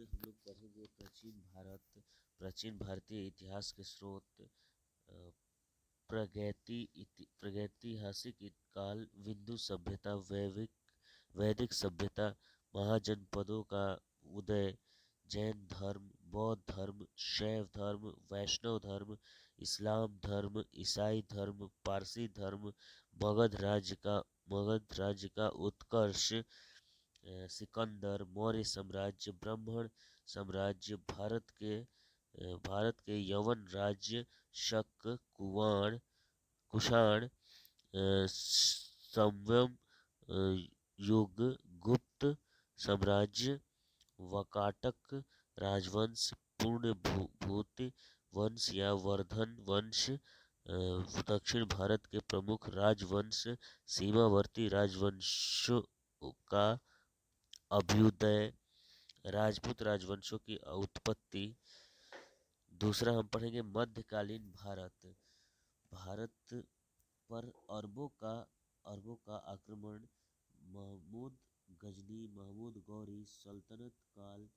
में हम लोग पढ़ेंगे प्राचीन भारतीय इतिहास के स्रोत, प्रागैतिहासिक काल, विंध्य सभ्यता, वैदिक सभ्यता, महाजनपदों का उदय, जैन धर्म, बौद्ध धर्म, शैव धर्म, वैष्णव धर्म, इस्लाम धर्म, ईसाई धर्म, पारसी धर्म, मगध राज्य का उत्कर्ष, सिकंदर, मौर्य साम्राज्य, ब्राह्मण साम्राज्य, भारत के यवन राज्य, शक, कुषाण, संवम युग, गुप्त साम्राज्य, वाकाटक राजवंश, भूत वंश या वर्धन वंश, दक्षिण भारत के प्रमुख राजवंश, सीमावर्ती राजवंशों का अभ्युदय, राजपूत राजवंशों की उत्पत्ति। दूसरा हम पढ़ेंगे मध्यकालीन भारत। भारत पर अरबों का आक्रमण, महमूद गजनी, महमूद गौरी सल्तनत काल,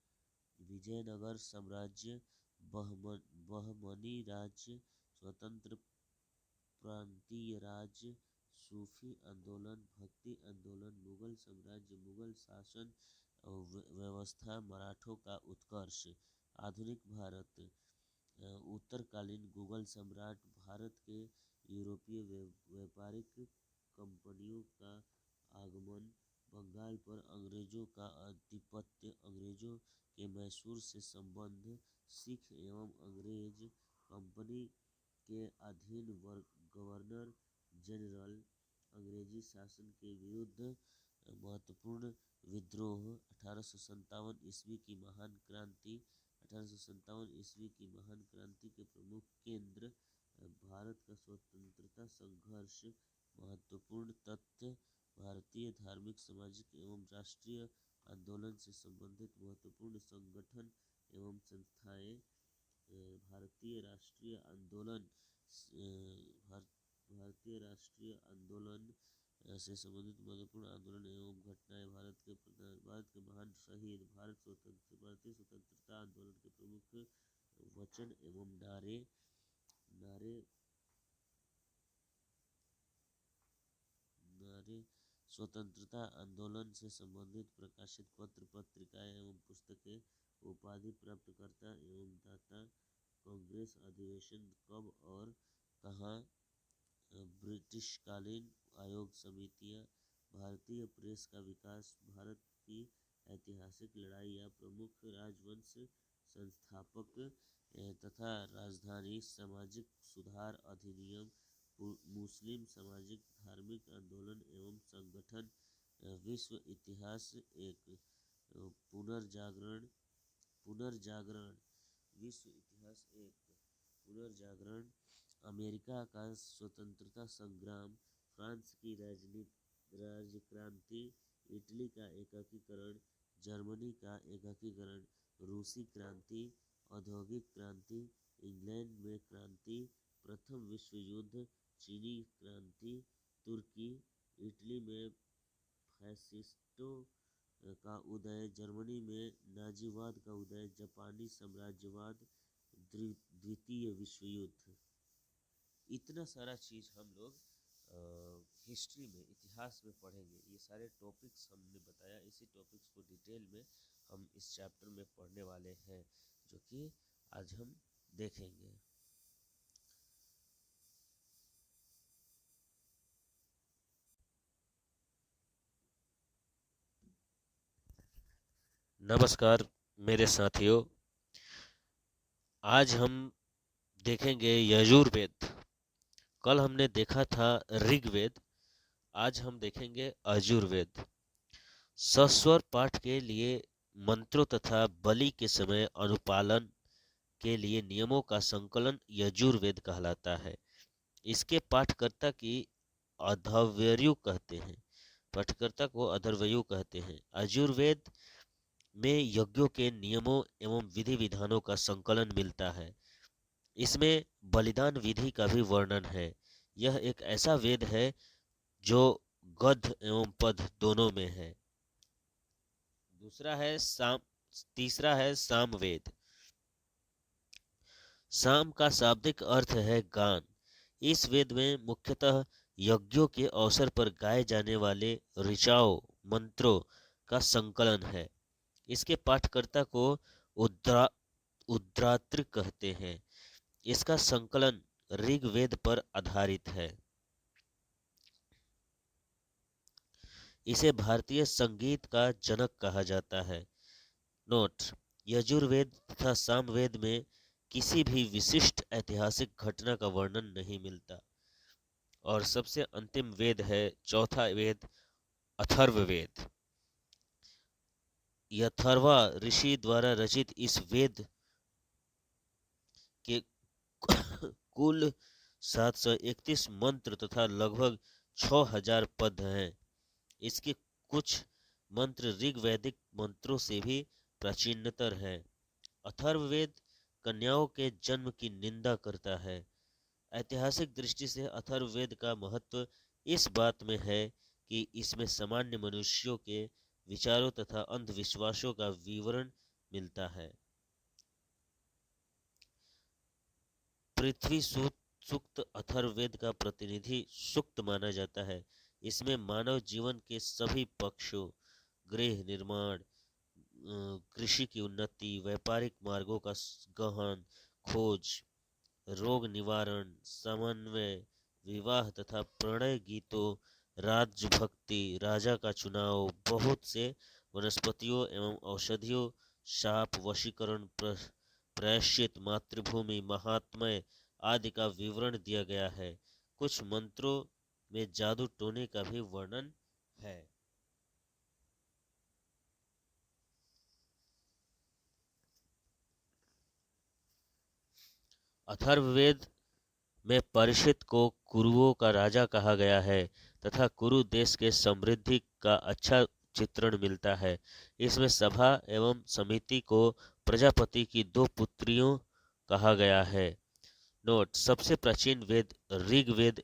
विजयनगर साम्राज्य, बहमनी राज्य, स्वतंत्र प्रांतीय राज्य, सूफी आंदोलन, भक्ति आंदोलन, मुगल साम्राज्य, मुगल शासन व्यवस्था, मराठों का उत्कर्ष। आधुनिक भारत, उत्तरकालीन मुगल सम्राट, भारत के यूरोपीय व्यापारिक कंपनियों का आगमन, बंगाल पर अंग्रेजों का आधिपत्य, अंग्रेजों के मैसूर से संबंध, सिख एवं अंग्रेज कंपनी के अधीन गवर्नर जनरल, अंग्रेजी शासन के विरुद्ध महत्वपूर्ण विद्रोह, 1857 ईस्वी की महान क्रांति, 1857 ईस्वी की महान क्रांति के प्रमुख केंद्र, भारत का स्वतंत्रता संघर्ष। महत्वपूर्ण तथ्य, भारतीय धार्मिक, सामाजिक एवं राष्ट्रीय आंदोलन से संबंधित महत्वपूर्ण संगठन एवं संस्थाएं, भारतीय राष्ट्रीय आंदोलन, भारतीय राष्ट्रीय आंदोलन से संबंधित महत्वपूर्ण आंदोलन एवं घटनाएं, भारत के महान शहीद, भारतीय स्वतंत्रता आंदोलन के प्रमुख वचन एवं नारे, स्वतंत्रता आंदोलन से संबंधित प्रकाशित पत्र, पत्रिकाएं एवं पुस्तकें, उपाधि प्राप्तकर्ता एवं दाता, कांग्रेस अधिवेशन कब और कहाँ, ब्रिटिशकालीन आयोग समितियां, भारतीय प्रेस का विकास, भारत की ऐतिहासिक लड़ाई या प्रमुख राजवंश संस्थापक तथा राजधानी, सामाजिक सुधार अधिनियम, मुस्लिम सामाजिक धार्मिक आंदोलन एवं संगठन, विश्व इतिहास एक, पुनर्जागरण विश्व इतिहास एक, पुनर्जागरण, अमेरिका का स्वतंत्रता संग्राम, फ्रांस की राजक्रांति, इटली का एकीकरण, जर्मनी का एकीकरण, रूसी क्रांति, औद्योगिक क्रांति, इंग्लैंड में क्रांति, प्रथम विश्व युद्ध, चीनी क्रांति, तुर्की, इटली में फैसिस्टों का उदय, जर्मनी में नाजीवाद का उदय, जापानी साम्राज्यवाद, द्वितीय विश्व युद्ध। इतना सारा चीज़ हम लोग हिस्ट्री में, इतिहास में पढ़ेंगे। ये सारे टॉपिक्स हमने बताया, इसी टॉपिक्स को डिटेल में हम इस चैप्टर में पढ़ने वाले हैं, जो कि आज हम देखेंगे। नमस्कार मेरे साथियों, आज हम देखेंगे यजुर्वेद। कल हमने देखा था ऋग्वेद, आज हम देखेंगे यजुर्वेद। सस्वर पाठ के लिए मंत्रों तथा बलि के समय अनुपालन के लिए नियमों का संकलन यजुर्वेद कहलाता है। इसके पाठकर्ता की अधर्वयु कहते हैं, पाठकर्ता को अधर्वयु कहते हैं। यजुर्वेद में यज्ञों के नियमों एवं विधि विधानों का संकलन मिलता है। इसमें बलिदान विधि का भी वर्णन है। यह एक ऐसा वेद है जो गद्य एवं पद्य दोनों में है। दूसरा है तीसरा है सामवेद। साम का शाब्दिक अर्थ है गान। इस वेद में मुख्यतः यज्ञों के अवसर पर गाए जाने वाले ऋचाओं मंत्रों का संकलन है। इसके पाठकर्ता को उद्रा उद्रात्र कहते हैं। इसका संकलन ऋग्वेद पर आधारित है। इसे भारतीय संगीत का जनक कहा जाता है। नोट: यजुर्वेद तथा सामवेद में किसी भी विशिष्ट ऐतिहासिक घटना का वर्णन नहीं मिलता। और सबसे अंतिम वेद है चौथा वेद, अथर्ववेद। अथर्वा ऋषि द्वारा रचित इस वेद के कुल 731 मंत्र तथा लगभग 6000 पद हैं। इसके कुछ मंत्र ऋग्वैदिक मंत्रों से भी प्राचीनतर हैं। अथर्ववेद कन्याओं के जन्म की निंदा करता है। ऐतिहासिक दृष्टि से अथर्ववेद का महत्व इस बात में है कि इसमें सामान्य मनुष्यों के विचारों तथा अंधविश्वासों का विवरण मिलता है। पृथ्वी सूक्त अथर्ववेद का प्रतिनिधि सूक्त माना जाता है। इसमें मानव जीवन के सभी पक्षों, गृह निर्माण, कृषि की उन्नति, व्यापारिक मार्गों का गहन खोज, रोग निवारण, समन्वय, विवाह तथा प्रणय गीतों, राज्यभक्ति, राजा का चुनाव, बहुत से वनस्पतियों एवं औषधियों, शाप, वशीकरण, प्रायश्चित, मातृभूमि, महात्म्य आदि का विवरण दिया गया है। कुछ मंत्रों में जादू टोने का भी वर्णन है। अथर्ववेद में परीक्षित को कुरुओं का राजा कहा गया है तथा कुरु देश के समृद्धि का अच्छा चित्रण मिलता है। इसमें सभा एवं समिति को प्रजापति की 2 पुत्रियों कहा गया है। नोट: सबसे प्राचीन वेद ऋग्वेद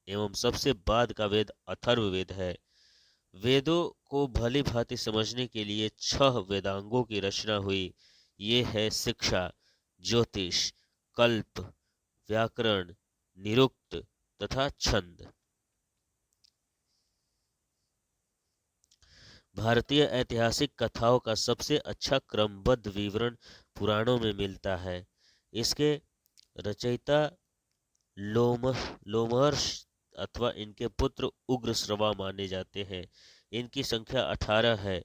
एवं सबसे बाद का वेद अथर्ववेद है। वेदों को भली भांति समझने के लिए 6 वेदांगों की रचना हुई। ये है शिक्षा, ज्योतिष, कल्प, व्याकरण, निरुक्त तथा छंद। भारतीय ऐतिहासिक कथाओं का सबसे अच्छा क्रमबद्ध विवरण पुराणों में मिलता है। इसके रचयिता लोमहर्ष अथवा इनके पुत्र उग्रश्रवा माने जाते हैं। इनकी संख्या 18 है,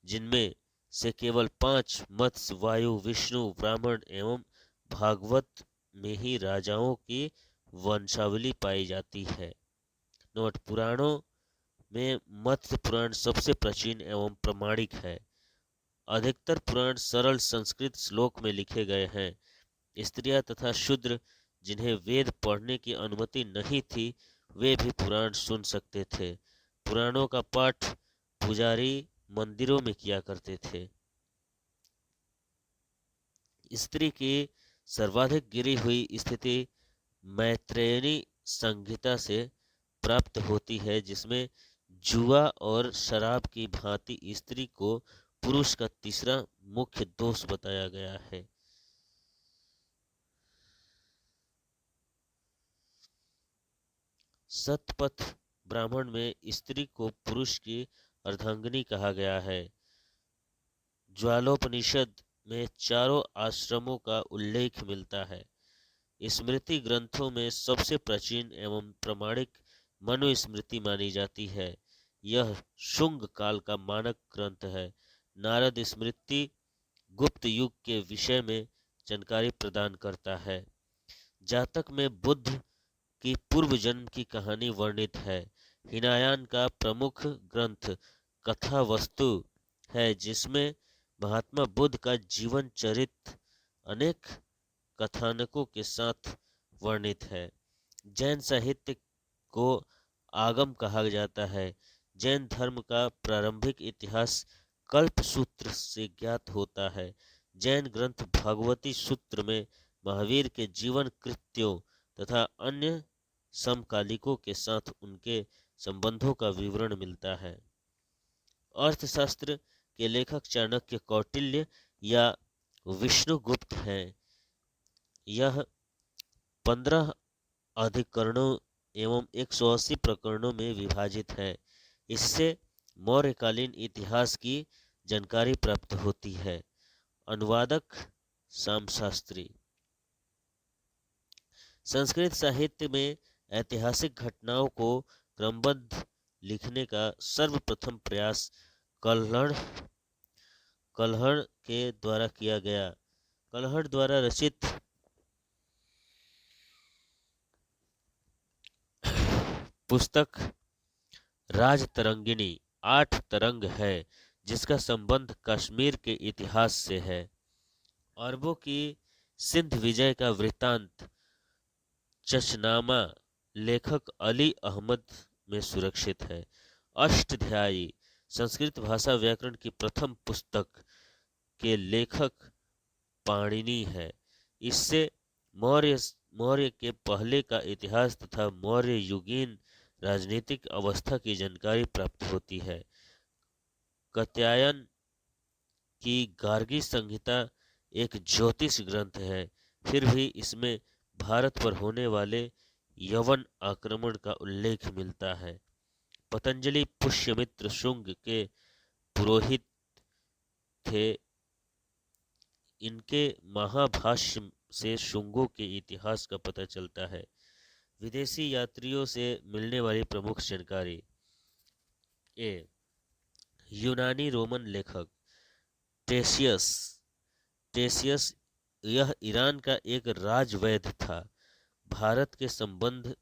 जिनमें से केवल 5 मत्स्य, वायु, विष्णु, ब्राह्मण एवं भागवत में ही राजाओं की वंशावली पाई जाती है। नोट: पुराणों में मत्स्य पुराण सबसे प्राचीन एवं प्रामाणिक है। अधिकतर पुराण सरल संस्कृत श्लोक में लिखे गए हैं। स्त्रियां तथा शूद्र जिन्हें वेद पढ़ने की अनुमति नहीं थी, वे भी पुराण सुन सकते थे। पुराणों का पाठ पुजारी मंदिरों में किया करते थे। स्त्री की सर्वाधिक गिरी हुई स्थिति मैत्रेयनी संहिता से प्राप्त होती है, जिसमें जुआ और शराब की भांति स्त्री को पुरुष का तीसरा मुख्य दोष बताया गया है। सतपथ ब्राह्मण में स्त्री को पुरुष की अर्धांगिनी कहा गया है। ज्वालोपनिषद में चारों आश्रमों का उल्लेख मिलता है। स्मृति ग्रंथों में सबसे प्राचीन एवं प्रामाणिक मनुस्मृति मानी जाती है। यह शुंग काल का मानक ग्रंथ है। नारद स्मृति गुप्त युग के विषय में जानकारी प्रदान करता है। जातक में बुद्ध की पूर्व जन्म की कहानी वर्णित है। हिनायान का प्रमुख ग्रंथ कथा वस्तु है, जिसमें महात्मा बुद्ध का जीवन चरित्र अनेक कथानकों के साथ वर्णित है। जैन साहित्य को आगम कहा जाता है। जैन धर्म का प्रारंभिक इतिहास कल्प सूत्र से ज्ञात होता है। जैन ग्रंथ भगवती सूत्र में महावीर के जीवन कृत्यों तथा अन्य समकालिकों के साथ उनके संबंधों का विवरण मिलता है। अर्थशास्त्र के लेखक चाणक्य कौटिल्य या विष्णुगुप्त हैं। यह 15 अधिकरणों एवं 180 प्रकरणों में विभाजित है। इससे मौर्यकालीन इतिहास की जानकारी प्राप्त होती है। अनुवादक सामशास्त्री। संस्कृत साहित्य में ऐतिहासिक घटनाओं को क्रमबद्ध लिखने का सर्वप्रथम प्रयास कल्हड़ कल्हड़ के द्वारा किया गया। कल्हड़ द्वारा रचित पुस्तक राजतरंगिणी 8 तरंग है, जिसका संबंध कश्मीर के इतिहास से है। अरबों की सिंध विजय का वृत्तांत चचनामा लेखक अली अहमद में सुरक्षित है। अष्टध्यायी संस्कृत भाषा व्याकरण की प्रथम पुस्तक के लेखक पाणिनि है। इससे मौर्य मौर्य के पहले का इतिहास तथा मौर्य युगीन राजनीतिक अवस्था की जानकारी प्राप्त होती है। कात्यायन की गार्गी संहिता एक ज्योतिष ग्रंथ है, फिर भी इसमें भारत पर होने वाले यवन आक्रमण का उल्लेख मिलता है। पतंजलि पुष्यमित्र शुंग के पुरोहित थे। इनके महाभाष्य से शुंगों के इतिहास का पता चलता है। विदेशी यात्रियों से मिलने वाली प्रमुख जानकारी। ए यूनानी रोमन लेखक टेशियस टेशियस यह ईरान का एक राजवैद्य था। भारत के संबंध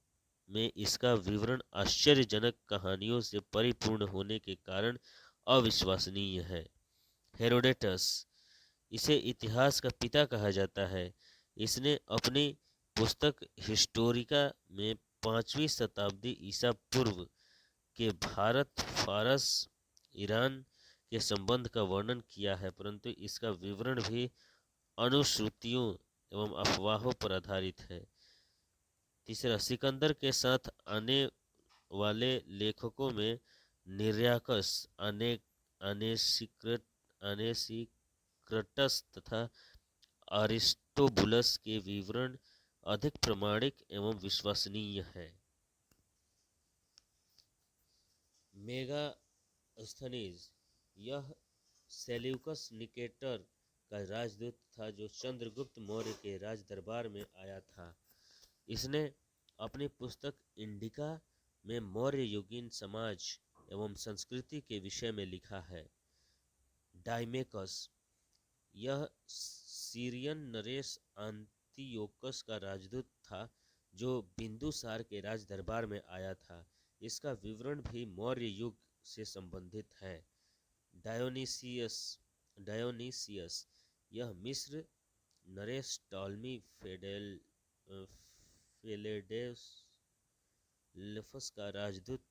में इसका विवरण आश्चर्यजनक कहानियों से परिपूर्ण होने के कारण अविश्वसनीय है। हेरोडेटस इसे इतिहास का पिता कहा जाता है। इसने अपनी पुस्तक हिस्टोरिका में 5वीं शताब्दी ईसा पूर्व के भारत फारस ईरान के संबंध का वर्णन किया है, परंतु इसका विवरण भी अनुश्रुतियों एवं अफवाहों पर आधारित है। तीसरा, सिकंदर के साथ आने वाले लेखकों में निर्याकस, अनेसिक्रटस तथा अरिस्टोबुलस के विवरण अधिक प्रामाणिक एवं विश्वसनीय है। मेगास्थनीज यह सेल्यूकस निकेटर का राजदूत था, जो चंद्रगुप्त मौर्य के राज दरबार में आया था। इसने अपनी पुस्तक इंडिका में मौर्य युगीन समाज एवं संस्कृति के विषय में लिखा है। डाइमेकस यह सीरियन नरेश अंतियोकस का राजदूत था, जो बिंदुसार के राज दरबार में आया था। इसका विवरण भी मौर्य युग से संबंधित है। डायोनीसियस यह मिस्र नरेश टॉलमी फिलेडेल्फस का राजदूत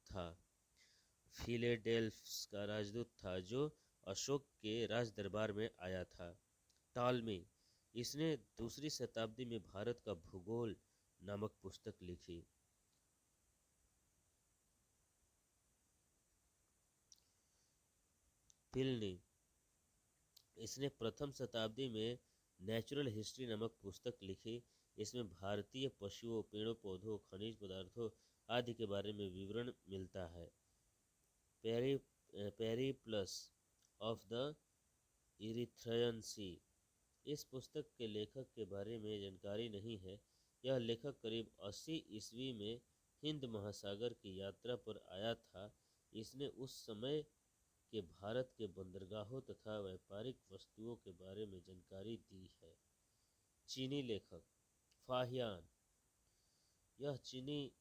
था, जो अशोक के राज दरबार में आया था। टॉलमी इसने 2री शताब्दी में भारत का भूगोल नामक पुस्तक लिखी। प्लिनी इसने प्रथम शताब्दी में नेचुरल हिस्ट्री नामक पुस्तक लिखी। इसमें भारतीय पशुओं, पेड़ों, पौधों, खनिज पदार्थों आदि के बारे में विवरण मिलता है। पेरिप्लस ऑफ द इरिथ्रियन सी इस पुस्तक के लेखक के बारे में जानकारी नहीं है। यह लेखक करीब 80 ईस्वी में हिंद महासागर की यात्रा पर आया था। इसने उस समय के भारत के बंदरगाहों तथा व्यापारिक वस्तुओं के बारे में जानकारी दी है। चीनी लेखक फाहियान यह चीनी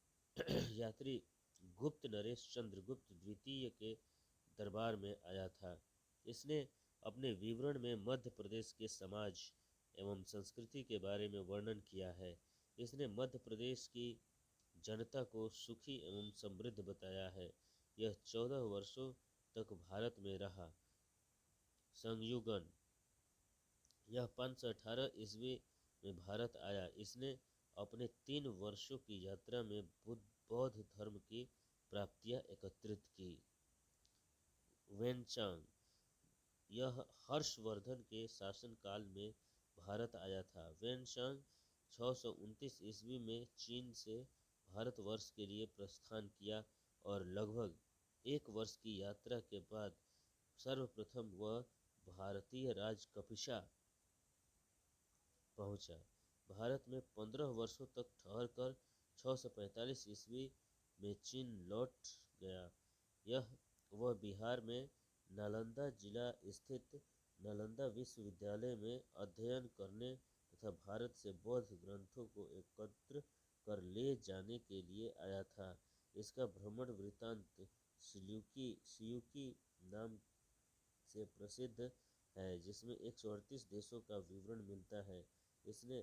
यात्री गुप्त नरेश चंद्रगुप्त द्वितीय के दरबार में आया था। इसने अपने विवरण में मध्य प्रदेश के समाज एवं संस्कृति के बारे में वर्णन किया है। इसने मध्य प्रदेश की जनता को सुखी एवं समृद्ध बताया है। यह 14 वर्षों तक भारत में रहा। संयुगन यह 518 ईस्वी में भारत आया। इसने अपने 3 वर्षों की यात्रा में बौद्ध धर्म की प्राप्तियां एकत्रित की। वेनचांग यह हर्षवर्धन के शासनकाल में भारत आया था। वेनशांग 629 ईस्वी में चीन से भारतवर्ष के लिए प्रस्थान किया और लगभग 1 वर्ष की यात्रा के बाद सर्वप्रथम वह भारतीय राज्य कपिशा पहुंचा। भारत में 15 वर्षों तक ठहरकर 645 ईस्वी में चीन लौट गया। वह बिहार में नालंदा जिला स्थित नालंदा विश्वविद्यालय में अध्ययन करने तथा भारत से बौद्ध ग्रंथों को एकत्र कर ले जाने के लिए आया था। इसका भ्रमण वृत्तांत सियुकी नाम से प्रसिद्ध है, जिसमें 138 देशों का विवरण मिलता है। इसने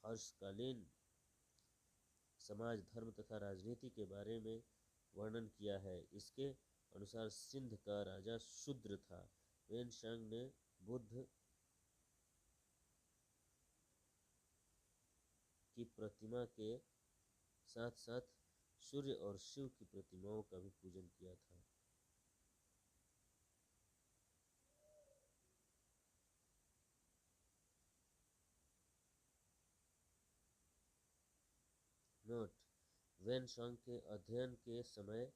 हर्षकालीन समाज, धर्म तथा राजनीति के बारे में वर्णन किया है। इसके अनुसार सिंध का राजा शूद्र था। वेनशांग ने बुद्ध की प्रतिमा के साथ साथ सूर्य और शिव की प्रतिमाओं का भी पूजन किया था। नोट: वेनशांग के अध्ययन के समय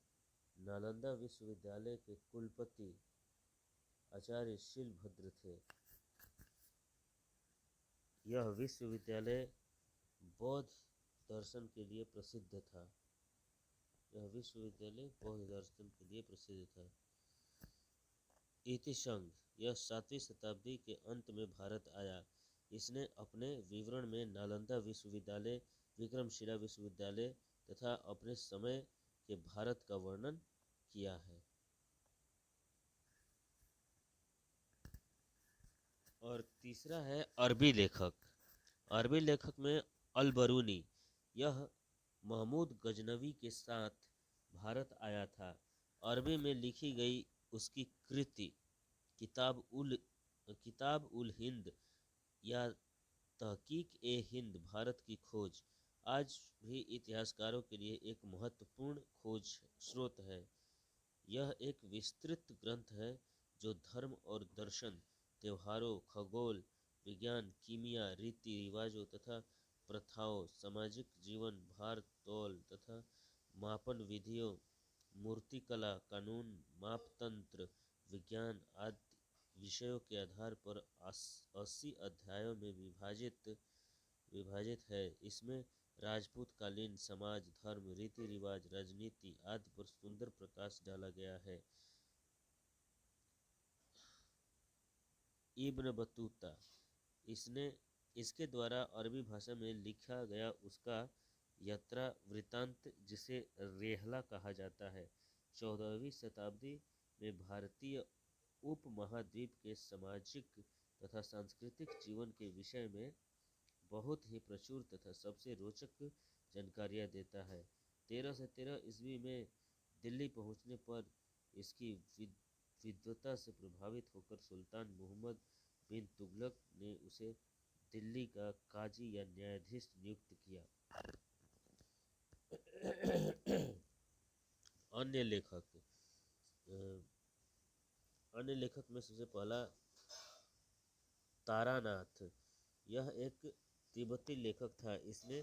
नालंदा विश्वविद्यालय के कुलपति आचार्य शीलभद्र थे। यह विश्वविद्यालय बौद्ध दर्शन के लिए प्रसिद्ध था। इतिशंग यह 7वीं शताब्दी के अंत में भारत आया। इसने अपने विवरण में नालंदा विश्वविद्यालय, विक्रमशिला विश्वविद्यालय तथा अपने समय के भारत का वर्णन किया है। और तीसरा है अरबी लेखक। अरबी लेखक में अल-बरूनी, यह महमूद गजनवी के साथ भारत आया था। अरबी में लिखी गई उसकी कृति किताब उल हिंद या तहकीक-ए-हिंद भारत की खोज आज भी इतिहासकारों के लिए एक महत्वपूर्ण खोज स्रोत है। यह एक विस्तृत ग्रंथ है जो धर्म और दर्शन, त्योहारों, खगोल विज्ञान, कीमिया, रीति रिवाजों तथा प्रथाओं, सामाजिक जीवन, भार तौल तथा मापन विधियों, मूर्तिकला, कानून, मापतंत्र, विज्ञान आदि विषयों के आधार पर 80 अध्यायों में विभाजित है। इसमें राजपूत कालीन समाज, धर्म, रीति रिवाज, राजनीति आदि पर सुंदर प्रकाश डाला गया है। इब्न बतूता, इसके द्वारा अरबी भाषा में लिखा गया उसका यात्रा वृत्तांत, जिसे रेहला कहा जाता है, 14वीं शताब्दी में भारतीय उपमहाद्वीप के सामाजिक तथा सांस्कृतिक जीवन के विषय में बहुत ही प्रचुर तथा सबसे रोचक जानकारियाँ देता है। 1313 ईस्वी में दिल्ली पहुंचने पर इसकी विद्वता से प्रभावित होकर सुल्तान मुहम्मद बिन तुगलक ने उसे दिल्ली का काजी या न्यायाधीश नियुक्त किया। अन्य लेखक में सबसे पहला तारानाथ, यह एक तिब्बती लेखक था। इसने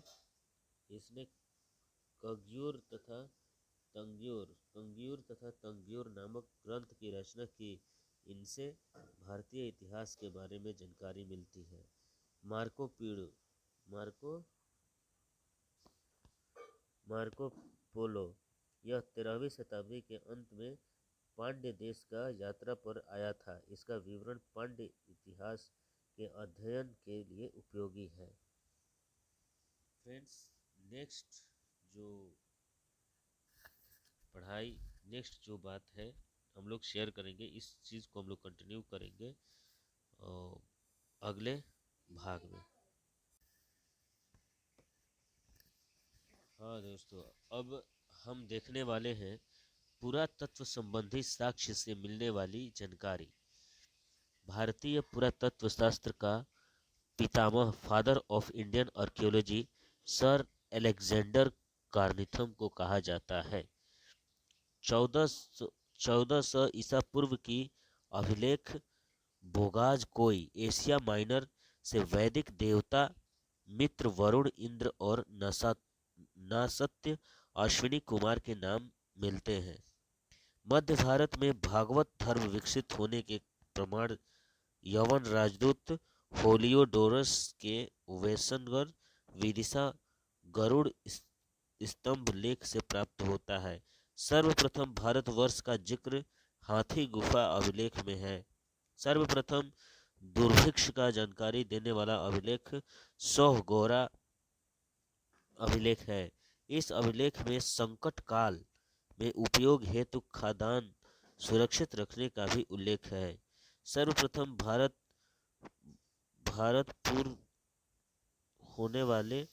कंग्यूर तथा तंग्यूर नामक ग्रंथ की रचना की। इनसे भारतीय इतिहास के बारे में जानकारी मिलती है। मार्को पोलो, यह 13वीं शताब्दी के अंत में पांड्य देश का यात्रा पर आया था। इसका विवरण पांड्य इतिहास के अध्ययन के लिए उपयोगी है। फ्रेंड्स, नेक्स्ट जो बात है हम लोग शेयर करेंगे, इस चीज़ को हम लोग कंटिन्यू करेंगे और अगले भाग में। हाँ दोस्तों, अब हम देखने वाले हैं पुरातत्व संबंधी साक्ष्य से मिलने वाली जानकारी। भारतीय पुरातत्व शास्त्र का पितामह, father of Indian archaeology, sir Alexander कार्निथम को कहा जाता है। 1400 ईसा पूर्व की अभिलेख बोगाज कोई एशिया माइनर से वैदिक देवता मित्र वरुण इंद्र और नासत्य अश्विनी कुमार के नाम मिलते हैं। मध्य भारत में भागवत धर्म विकसित होने के प्रमाण यवन राजदूत होलियोडोरस के वेसनगर विदिशा गरुड़ स्तंभ लेख से प्राप्त होता है। सर्वप्रथम भारतवर्ष का जिक्र हाथी गुफा अभिलेख में है। सर्वप्रथम दुर्भिक्ष का जानकारी देने वाला अभिलेख सोहगोरा अभिलेख है। इस अभिलेख में संकट काल में उपयोग हेतु खाद्यान्न सुरक्षित रखने का भी उल्लेख है। सर्वप्रथम भारत पूर्व होने वाले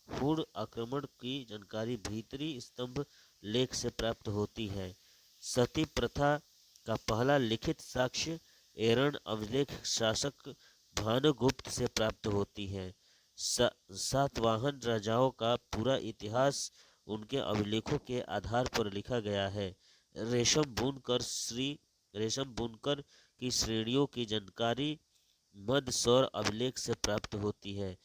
हुड़ आक्रमण की जानकारी भीतरी स्तंभ लेख से प्राप्त होती है। सती प्रथा का पहला लिखित साक्ष्य एरन अभिलेख शासक भानुगुप्त से प्राप्त होती है। सातवाहन राजाओं का पूरा इतिहास उनके अभिलेखों के आधार पर लिखा गया है। रेशम बुनकर की श्रेणियों की जानकारी मदसौर अभिलेख से प्राप्त होती है।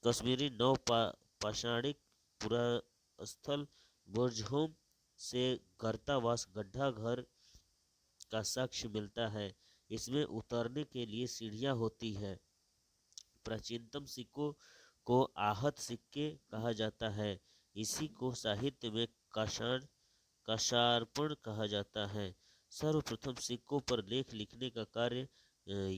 कश्मीरी नौ पाषाणिक पुरास्थल बुर्जहोम से गर्तावास गड्ढा घर का साक्ष्य मिलता है। इसमें उतरने के लिए सीढ़ियां होती है। प्राचीनतम सिक्कों को आहत सिक्के कहा जाता है। इसी को साहित्य में काशार्पण कहा जाता है। सर्वप्रथम सिक्कों पर लेख लिखने का कार्य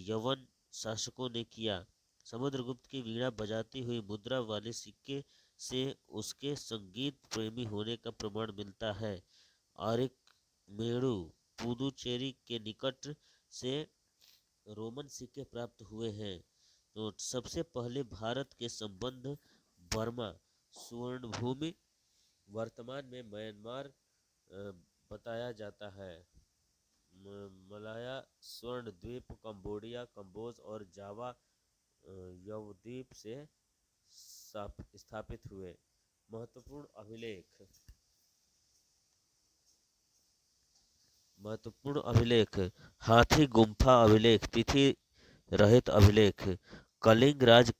यवन शासकों ने किया। समुद्रगुप्त की वीणा बजाती हुई मुद्रा वाले सिक्के से उसके संगीत प्रेमी होने का प्रमाण मिलता है। आरिक मेड़ू पुदुचेरी के निकट से रोमन सिक्के प्राप्त हुए हैं। तो सबसे पहले भारत के संबंध बर्मा स्वर्णभूमि वर्तमान में म्यांमार बताया जाता है। मलाया स्वर्ण द्वीप कंबोडिया कंबोज और जावा यवद्वीप से स्थापित हुए। महत्वपूर्ण अभिलेख हाथी गुम्फा अभिलेख तिथि रहित अभिलेख कलिंग राज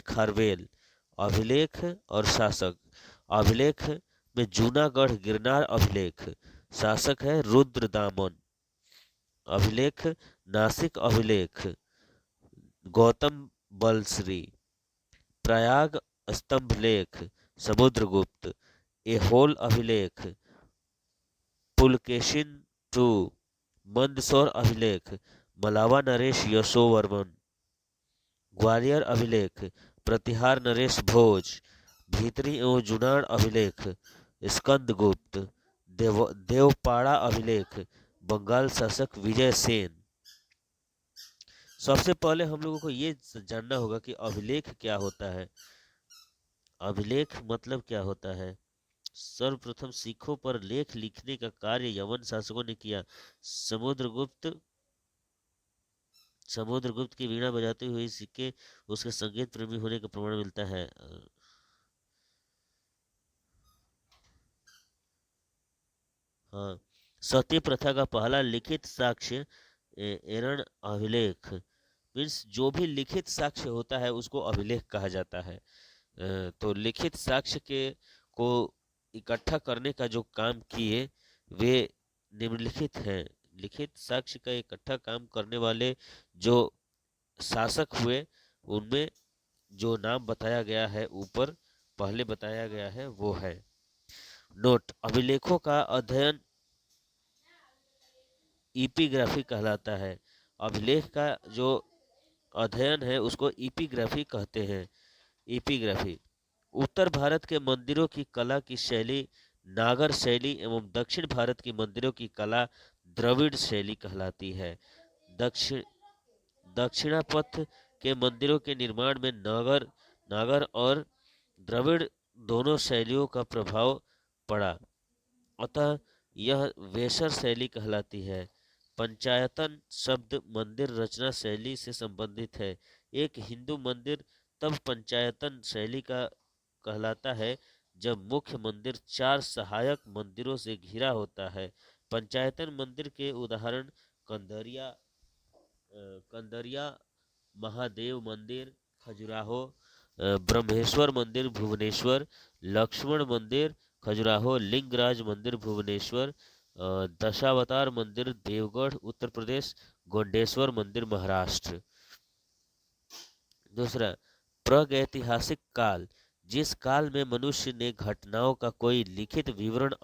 खारवेल अभिलेख और शासक अभिलेख में जूनागढ़ गिरनार अभिलेख शासक है रुद्रदामन अभिलेख नासिक अभिलेख गौतम बलश्री प्रयाग स्तंभ लेख समुद्रगुप्त एहोल अभिलेख पुलकेशिन टू मंदसौर अभिलेख मलावा नरेश यशोवर्मन ग्वालियर अभिलेख प्रतिहार नरेश भोज भीतरी एवं जुनाड़ अभिलेख स्कंदगुप्त देवपाड़ा अभिलेख बंगाल शासक विजय सेन। सबसे पहले हम लोगों को ये जानना होगा कि अभिलेख क्या होता है। अभिलेख मतलब क्या होता है। सर्वप्रथम सिक्कों पर लेख लिखने का कार्य यवन शासकों ने किया। समुद्रगुप्त की वीणा बजाते हुए सिक्के उसके संगीत प्रेमी होने का प्रमाण मिलता है। हाँ, सती प्रथा का पहला लिखित साक्ष्य एरन अभिलेख मीन्स जो भी लिखित साक्ष्य होता है उसको अभिलेख कहा जाता है। तो लिखित साक्ष्य के को इकट्ठा करने का जो काम किए वे निम्नलिखित हैं। लिखित साक्ष्य का इकट्ठा काम करने वाले जो शासक हुए उनमें जो नाम बताया गया है ऊपर पहले बताया गया है वो है। नोट अभिलेखों का अध्ययन इपिग्राफी कहलाता है। अभिलेख का जो अध्ययन है उसको इपिग्राफी कहते हैं। इपिग्राफी उत्तर भारत के मंदिरों की कला की शैली नागर शैली एवं दक्षिण भारत की मंदिरों की कला द्रविड़ शैली कहलाती है। दक्षिणापथ के मंदिरों के निर्माण में नागर और द्रविड़ दोनों शैलियों का प्रभाव पड़ा, अतः यह वेसर शैली कहलाती है। पंचायतन शब्द मंदिर रचना शैली से संबंधित है। एक हिंदू मंदिर तब पंचायतन शैली का कहलाता है जब मुख्य मंदिर 4 सहायक मंदिरों से घिरा होता है। पंचायतन मंदिर के उदाहरण कंदरिया कंदरिया महादेव मंदिर खजुराहो, ब्रह्मेश्वर मंदिर भुवनेश्वर, लक्ष्मण मंदिर खजुराहो, लिंगराज मंदिर भुवनेश्वर, दशावतार मंदिर देवगढ़ उत्तर प्रदेश, गोंडेश्वर मंदिर महाराष्ट्र। दूसरा, प्रागैतिहासिक काल, जिस काल में मनुष्य ने घटनाओं का कोई लिखित विवरण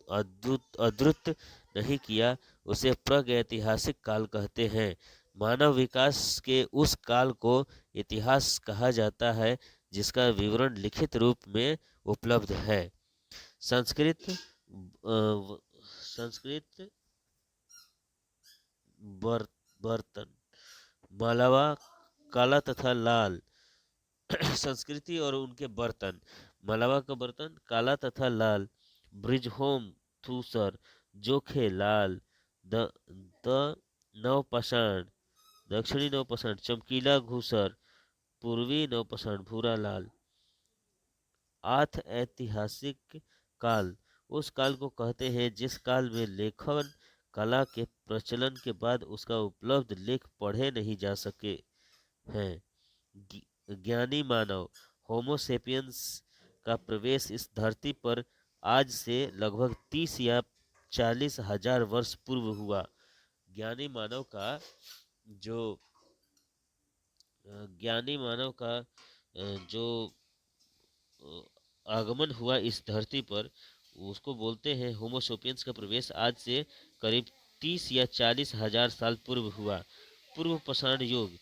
अद्रुत नहीं किया उसे प्रागैतिहासिक काल कहते हैं। मानव विकास के उस काल को इतिहास कहा जाता है जिसका विवरण लिखित रूप में उपलब्ध है। संस्कृत संस्कृत बर्तन, मालवा काला तथा लाल। संस्कृति और उनके बर्तन, मालवा का बर्तन काला तथा लाल, ब्रिजहोम धूसर, जोखे लाल, द द नवपाषाण, दक्षिणी नवपाषाण चमकीला घूसर, पूर्वी नवपाषाण भूरा लाल। आठ ऐतिहासिक काल, उस काल को कहते हैं जिस काल में लेखन कला के प्रचलन के बाद उसका उपलब्ध लेख पढ़े नहीं जा सके हैं। ज्ञानी मानव होमोसेपियंस का प्रवेश इस धरती पर आज से लगभग 30 या 40 हजार वर्ष पूर्व हुआ। ज्ञानी मानव का जो ज्ञानी मानव का जो आगमन हुआ इस धरती पर उसको बोलते हैं होमोसेपियंस का प्रवेश आज से करीब 30 या 40 हजार साल पूर्व हुआ। पूर्व पाषाण युग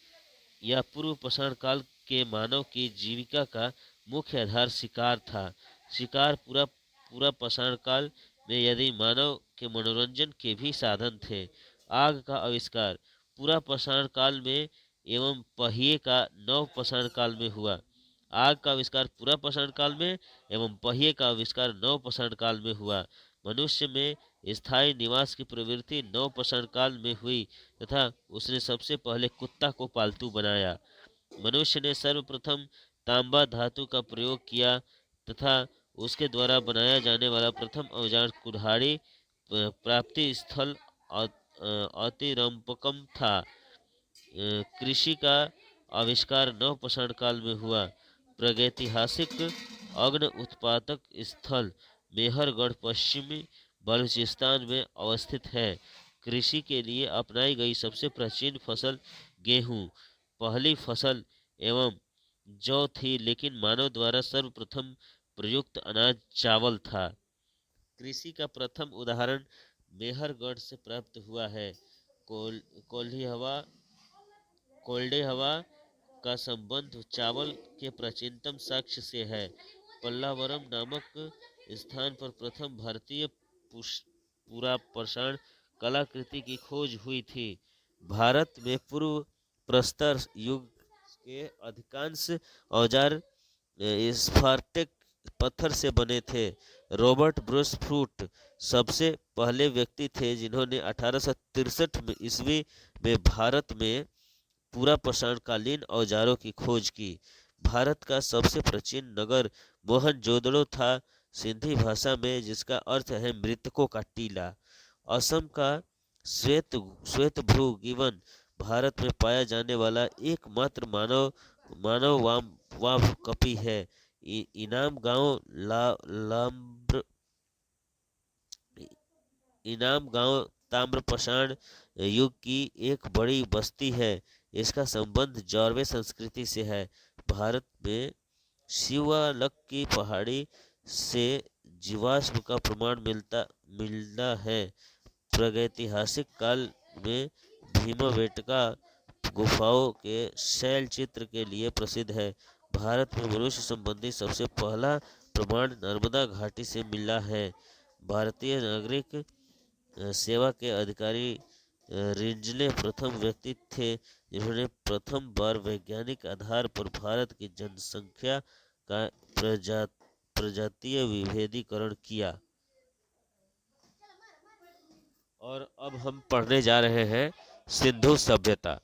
या पूर्व पाषाण काल के मानव की जीविका का मुख्य आधार शिकार था। शिकार पूरा पाषाण काल में यदि मानव के मनोरंजन के भी साधन थे। आग का आविष्कार पूरा पाषाण काल में एवं पहिए का नव पाषाण काल में हुआ। आग का आविष्कार पूरा पाषाण काल में एवं पहिए का आविष्कार नव पाषाण काल में हुआ। मनुष्य में स्थायी निवास की प्रवृत्ति नव पाषाण काल में हुई तथा उसने सबसे पहले कुत्ता को पालतू बनाया। मनुष्य ने सर्वप्रथम तांबा धातु का प्रयोग किया तथा उसके द्वारा बनाया जाने वाला प्रथम औजार कुल्हाड़ी प्राप्ति स्थल अतिरंपकम था। कृषि का आविष्कार नव पाषाण काल में हुआ। प्रागैतिहासिक अग्नि उत्पादक स्थल मेहरगढ़ पश्चिमी बलूचिस्तान में अवस्थित है। कृषि के लिए अपनाई गई सबसे प्राचीन फसल गेहूं पहली फसल एवं जौ थी, लेकिन मानव द्वारा सर्वप्रथम प्रयुक्त अनाज चावल था। कृषि का प्रथम उदाहरण मेहरगढ़ से प्राप्त हुआ है। कोल्डे हवा का संबंध चावल के प्राचीनतम साक्ष्य से है। पल्लावरम नामक स्थान पर प्रथम भारतीय पुरापाषाण कलाकृति की खोज हुई थी। भारत में पूर्व प्रस्तर युग के अधिकांश औजार स्फार्टिक पत्थर से बने थे। रॉबर्ट ब्रूस फ्रूट सबसे पहले व्यक्ति थे जिन्होंने 1863 ईस्वी में भारत में पूरा पाषाणकालीन औजारों की खोज की। भारत का सबसे प्राचीन नगर मोहनजोदड़ो था, सिंधी भाषा में, जिसका अर्थ है मृतकों का टीला। असम का श्वेतभ्रू गिवन भारत में पाया जाने वाला एकमात्र मानव वामकपी है। इनाम गांव इनाम गांव ताम्रपाषाण युग की एक बड़ी बस्ती है। इसका संबंध जॉर्वे संस्कृति से है। भारत में शिवालक की पहाड़ी से जीवाश्म का प्रमाण मिलता है। प्रागैतिहासिक काल में भीमाबेटका गुफाओं के शैल चित्र के लिए प्रसिद्ध है। भारत में मनुष्य संबंधी सबसे पहला प्रमाण नर्मदा घाटी से मिला है। भारतीय नागरिक सेवा के अधिकारी रिंजले प्रथम व्यक्ति थे जिन्होंने प्रथम बार वैज्ञानिक आधार पर भारत की जनसंख्या का प्रजातीय विभेदीकरण किया। और अब हम पढ़ने जा रहे हैं सिंधु सभ्यता।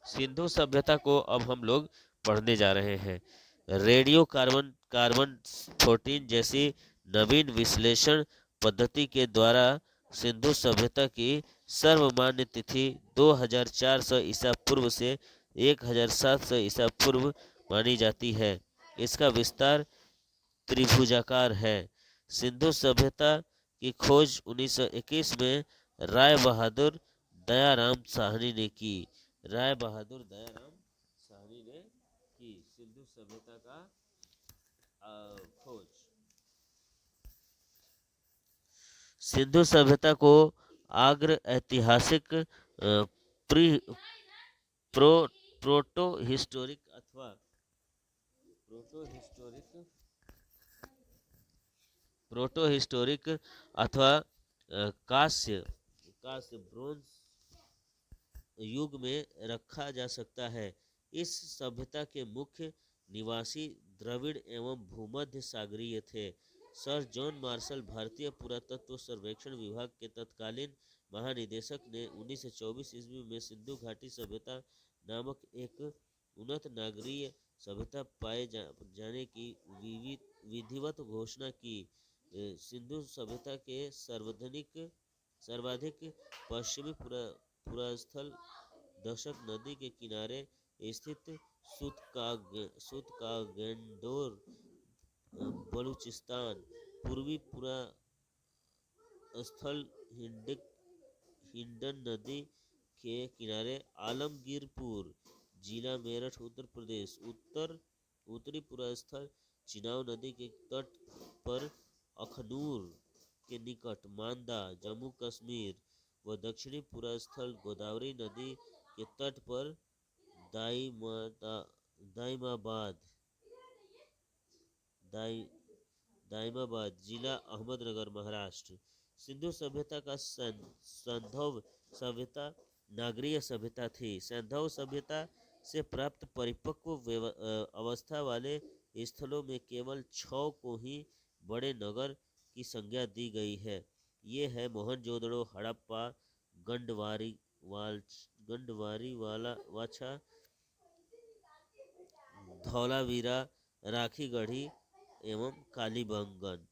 सिंधु सभ्यता को अब हम लोग पढ़ने जा रहे हैं। रेडियो कार्बन कार्बन 14 जैसी नवीन विश्लेषण पद्धति के द्वारा सिंधु सभ्यता की सर्वमान्य तिथि 2400 ईसा पूर्व से 1700 ईसा पूर्व मानी जाती है। इसका विस्तार त्रिभुजाकार है। सिंधु सभ्यता की खोज 1921 में राय बहादुर दयाराम साहनी ने की। राय बहादुर दयाराम साहनी ने की सिंधु सभ्यता का खोज। सिंधु सभ्यता को आग्र ऐतिहासिक प्री प्रो प्रोटो हिस्टोरिक अथवा प्रोटो हिस्टोरिक प्रोटो हिस्टोरिक अथवा कांस्य कांस्य ब्रोंज युग में रखा जा सकता है। इस सभ्यता के मुख्य निवासी द्रविड़ एवं भूमध्य सागरीय थे। सर जॉन मार्शल भारतीय पुरातत्व सर्वेक्षण विभाग के तत्कालीन महानिदेशक ने 1924 ईस्वी में सिंधु घाटी सभ्यता नामक एक उन्नत नागरीय सभ्यता पाए जाने की विधिवत घोषणा की। सिंधु सभ्यता के सर्वाधिक पश्चिमी पुरास्थल दशक नदी के किनारे स्थित सुतकागेंडोर बलूचिस्तान, पूर्वी पुरास्थल हिंडन नदी के किनारे आलमगीरपुर जिला मेरठ उत्तर प्रदेश, उत्तरी पुरास्थल चिनाब नदी के तट पर अखनूर के निकट मांदा जम्मू कश्मीर व दक्षिणी पुरास्थल गोदावरी नदी के तट पर दाइमाबाद दाइमाबाद जिला अहमदनगर महाराष्ट्र। सिंधु सभ्यता का सैंधव सभ्यता नागरीय सभ्यता थी। सैंधव सभ्यता से प्राप्त परिपक्व अवस्था वाले स्थलों में केवल 6 को ही बड़े नगर की संज्ञा दी गई है। ये है मोहनजोदड़ो, हड़प्पा, गंडवारी वाछा, धौलावीरा, राखीगढ़ी एवं कालीबंगन।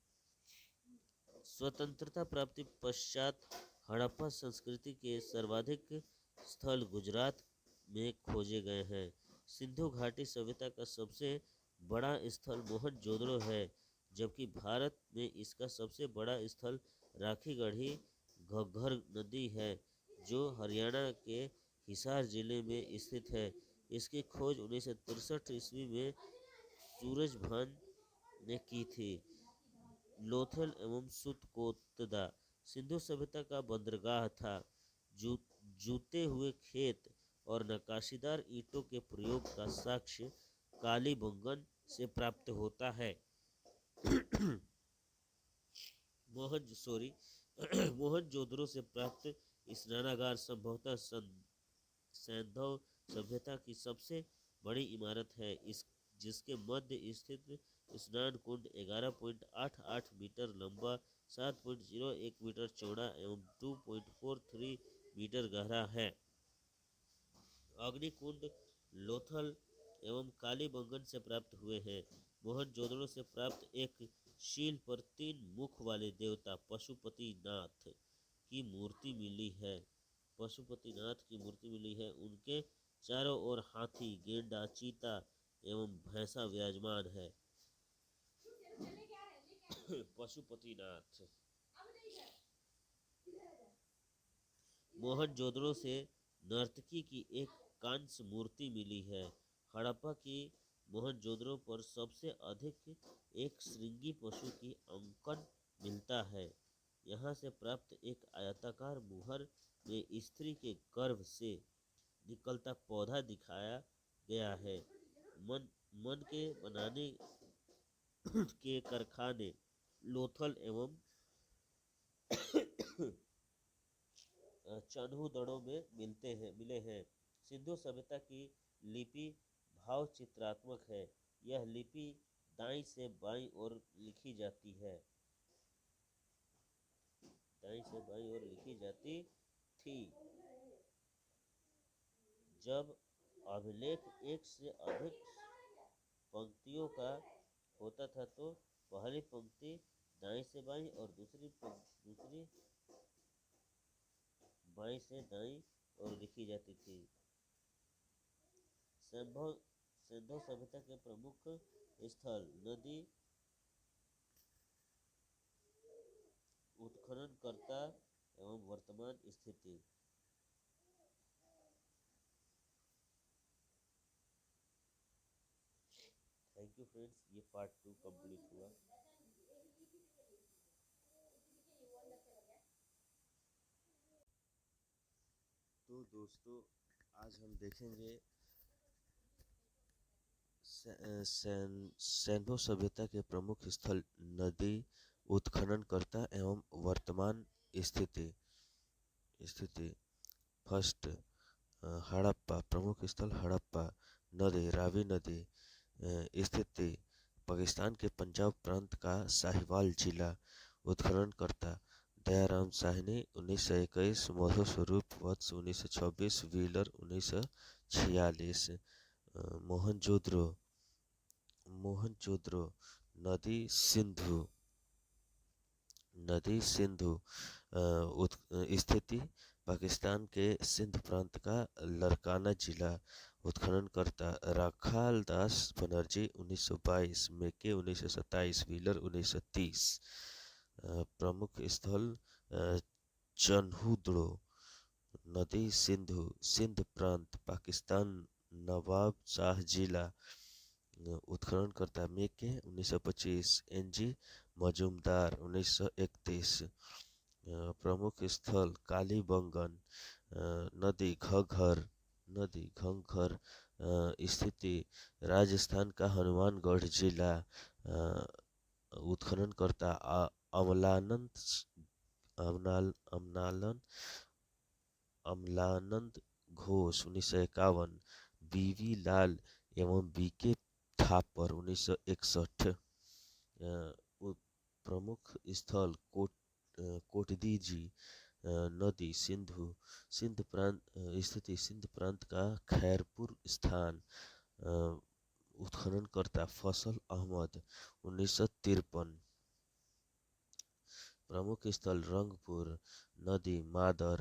स्वतंत्रता प्राप्ति पश्चात हड़प्पा संस्कृति के सर्वाधिक स्थल गुजरात में खोजे गए हैं। सिंधु घाटी सभ्यता का सबसे बड़ा स्थल मोहनजोदड़ो है, जबकि भारत में इसका सबसे बड़ा स्थल राखीगढ़ी घग्गर नदी है, जो हरियाणा के हिसार जिले में स्थित है। इसकी खोज 1963 ईस्वी में सूरजभान ने की थी। लोथल एवं सुतकोतदा सिंधु सभ्यता का बंदरगाह था। जूते हुए खेत और नक्काशीदार ईंटों के प्रयोग का साक्ष्य कालीबंगन से प्राप्त होता है। मोहनजोदड़ो से प्राप्त स्नानागार संभवतः सैंधव सभ्यता की सबसे बड़ी इमारत है, जिसके मध्य स्थित स्नान कुंड 11.88 मीटर लंबा, 7.01 मीटर चौड़ा एवं 2.43 मीटर गहरा है। अग्निकुंड लोथल एवं कालीबंगन से प्राप्त हुए हैं। मोहनजोदड़ो से प्राप्त एक शील पर 3 मुख वाले देवता पशुपतिनाथ की मूर्ति मिली है। उनके चारों ओर हाथी, गेंडा, चीता एवं भैंसा विराजमान है। पशुपतिनाथ मोहनजोदड़ो से नर्तकी की एक कांस्य मूर्ति मिली है। हड़प्पा की मोहनजोदड़ो पर सबसे अधिक एक श्रृंगी पशु की अंकन मिलता है। यहाँ से प्राप्त एक आयताकार मुहर में स्त्री के गर्भ से निकलता पौधा दिखाया गया है। मन के बनाने के कारखाने लोथल एवं चन्हूदड़ों में मिले हैं। सिंधु सभ्यता की लिपि भाव चित्रात्मक है। यह लिपि दाईं से बाईं ओर लिखी जाती थी। जब अभिलेख एक से अधिक पंक्तियों का होता था तो पहली पंक्ति दाएं से बाएं और दूसरी बाएं से दाएं और लिखी जाती थी। सिंधु सिंधु सभ्यता के प्रमुख स्थल नदी उत्खननकर्ता एवं वर्तमान स्थिति। थैंक यू फ्रेंड्स, ये पार्ट 2 कंप्लीट हुआ। तो दोस्तों, आज हम देखेंगे सैन्धो सभ्यता के प्रमुख स्थल नदी उत्खननकर्ता एवं वर्तमान स्थिति। फर्स्ट, हड़प्पा। प्रमुख स्थल हड़प्पा नदी, रावी नदी। स्थिति पाकिस्तान के पंजाब प्रांत का साहिवाल जिला। उत्खननकर्ता दयाराम साहनी 1921, मधु स्वरूप वत्स 1926, व्हीलर 1946। मोहनजोदड़ो नदी सिंधु। स्थिति पाकिस्तान के सिंध प्रांत का लरकाना जिला। उत्खननकर्ता राखाल दास बनर्जी 1922, मेके 1927, व्हीलर 1930। प्रमुख स्थल चन्हुदड़ो नदी सिंध प्रांत पाकिस्तान, नवाब शाह जिला। उत्खननकर्ता मेके 1925, एनजी मजूमदार 1931। प्रमुख स्थल कालीबंगन नदी घंघर। स्थिति राजस्थान का हनुमानगढ़ जिला। उत्खननकर्ता अमलानंद घोष 1951, बीवी लाल एवं बीके थापर 1961। प्रमुख स्थल कोटदीजी नदी सिंध प्रांत। स्थिति सिंध प्रांत का खैरपुर स्थान। उत्खननकर्ता फसल अहमद 1953। प्रमुख स्थल रंगपुर नदी मादर।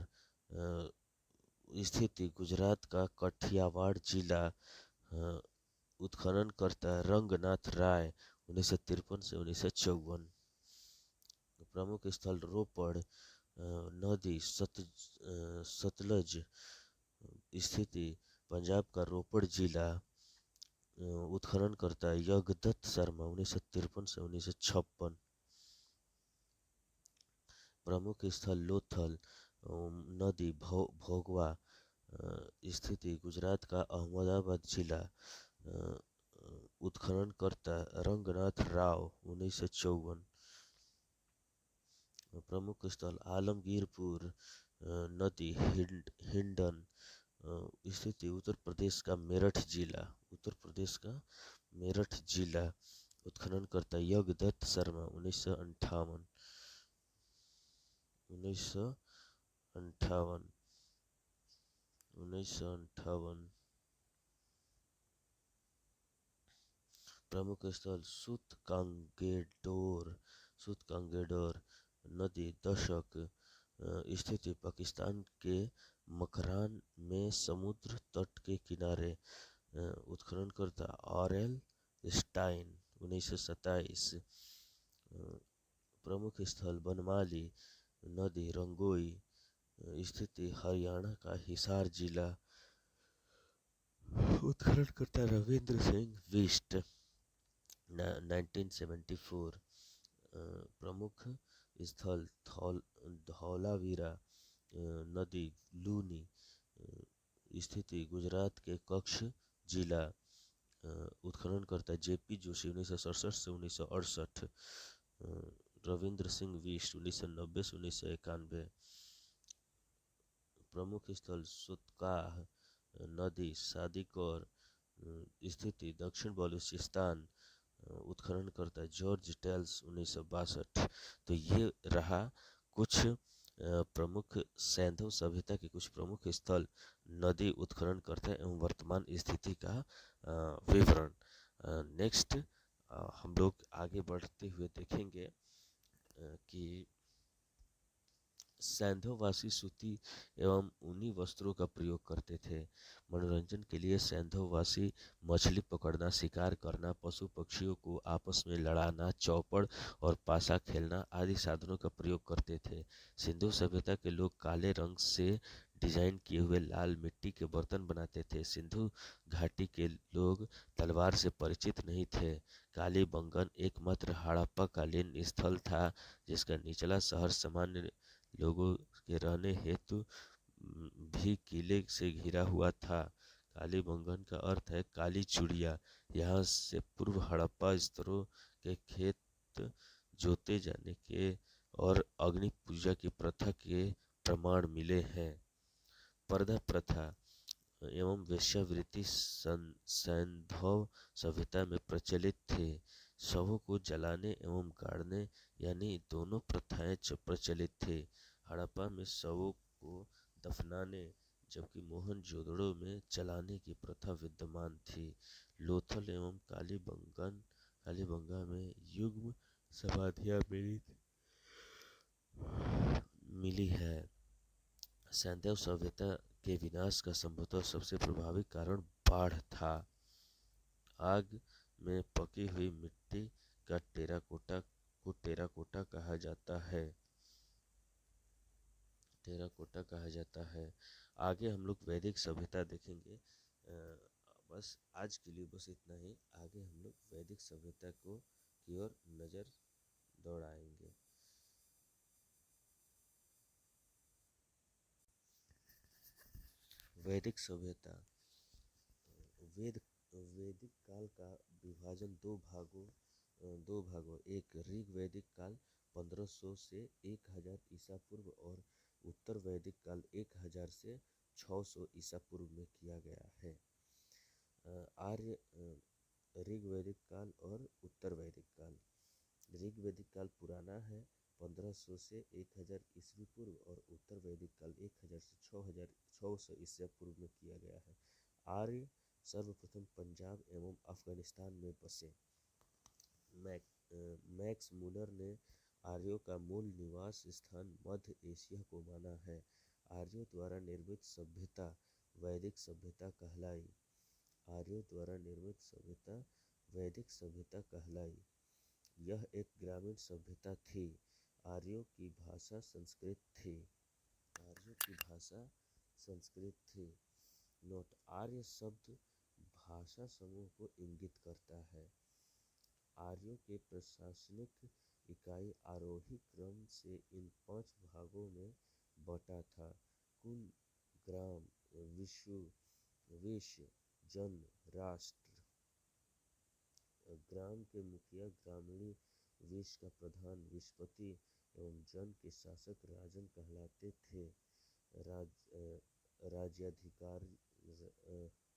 स्थिति गुजरात का कठियावाड़ जिला। उत्खननकर्ता रंगनाथ राय 1953 से 1954। प्रमुख स्थल रोपड़ नदी सतलज। स्थिति पंजाब का रोपड़ जिला। उत्खननकर्ता यज्ञदत्त शर्मा 1953 से 1956। प्रमुख स्थल लोथल नदी भोगवा। स्थिति गुजरात का अहमदाबाद जिला। उत्खननकर्ता रंगनाथ राव 1954। प्रमुख स्थल आलमगीरपुर नदी हिंडन। स्थिति उत्तर प्रदेश का मेरठ जिला। उत्खननकर्ता यज्ञदत्त शर्मा 1958। प्रमुख स्थल सुतकांगेडोर नदी दशक। स्थिति पाकिस्तान के मकरान में समुद्र तट के किनारे। उत्खननकर्ता आरएल स्टाइन 1927। प्रमुख स्थल बनमाली नदी रंगोई। स्थिति हरियाणा का हिसार जिला। उत्खननकर्ता रविंद्र सिंह बिष्ट 1974। प्रमुख स्थल धौलावीरा नदी लूनी। स्थिति गुजरात के कच्छ जिला। उत्खननकर्ता जेपी जोशी 1967 से 1968। रविंद्र सिंह बिष्ट 1990 से 1991। प्रमुख स्थल सुतकाह नदी सादिकौर। स्थिति दक्षिण बलूचिस्तान। उत्खननकर्ता George tales 1962। तो ये रहा कुछ प्रमुख सैंधव सभ्यता के कुछ प्रमुख स्थल, नदी उत्खननकर्ता एवं वर्तमान स्थिति का विवरण। नेक्स्ट हम लोग आगे बढ़ते हुए देखेंगे कि सैंधववासी सूती एवं ऊनी वस्त्रों का प्रयोग करते थे। मनोरंजन के लिए सैंधववासी मछली पकड़ना, शिकार करना, पशु पक्षियों को आपस में लड़ाना, चौपड़ और पासा खेलना आदि साधनों का प्रयोग करते थे। सिंधु सभ्यता के लोग काले रंग से डिजाइन किए हुए लाल मिट्टी के बर्तन बनाते थे। सिंधु घाटी के लोग तलवार से परिचित नहीं थे। कालीबंगन एकमात्र हड़प्पा कालीन स्थल था जिसका निचला शहर सामान्य लोगों के रहने हेतु भी किले से घिरा हुआ था। कालीबंगन का अर्थ है काली चूड़िया। यहाँ से पूर्व हड़प्पा स्तरों के खेत जोते जाने के और अग्नि पूजा की प्रथा के प्रमाण मिले हैं। पर्दा प्रथा एवं वेश्यावृत्ति सैंधव सभ्यता में प्रचलित थे। शवों को जलाने एवं गाड़ने यानी दोनों प्रथाएं प्रचलित थे। हड़प्पा में शवों को दफनाने जबकि मोहनजोदड़ो में जलाने की प्रथा विद्यमान थी। लोथल एवं कालीबंगा में युग्म समाधियां मिली है। सैंधव सभ्यता के विनाश का संभवतः सबसे प्रभावी कारण बाढ़ था। आग में पकी हुई मिट्टी का टेराकोटा कहा जाता है। टेराकोटा कहा जाता है। आगे हम लोग वैदिक सभ्यता देखेंगे। बस आज के लिए बस इतना ही। आगे हम लोग वैदिक सभ्यता की ओर नज़र दौड़ाएंगे। वैदिक सभ्यता। वैदिक काल का विभाजन दो भागों एक ऋग वैदिक काल 1500 से 1000 ईसा पूर्व और उत्तर वैदिक काल 1000 से 600 ईसा पूर्व में किया गया है। आर्य ऋग वैदिक काल और उत्तर वैदिक काल। ऋग वैदिक काल पुराना है 1500 से 1000 ईस्वी पूर्व और उत्तर वैदिक काल 1000 से 600 ईसा पूर्व में किया गया है। आर्य सर्वप्रथम पंजाब एवं अफगानिस्तान में बसे। मैक्स मूलर ने आर्यों का मूल निवास स्थान मध्य एशिया को माना है। आर्यों द्वारा निर्मित सभ्यता वैदिक सभ्यता कहलाई। आर्यों द्वारा निर्मित सभ्यता वैदिक सभ्यता कहलाई। यह एक ग्रामीण सभ्यता थी। आर्यों की भाषा संस्कृत थी। आर्यों की भाषा संस्कृत थी। नोट: आर्य शब्द भाषा समूह को इंगित करता है। आर्यों के प्रशासनिक इकाई आरोही क्रम से इन 5 भागों में बटा था: कुल, ग्राम, विश्व, जन, राष्ट्र। ग्राम के मुखिया ग्रामीणी, विश्व का प्रधान विश्वपति एवं जन के शासक राजन कहलाते थे।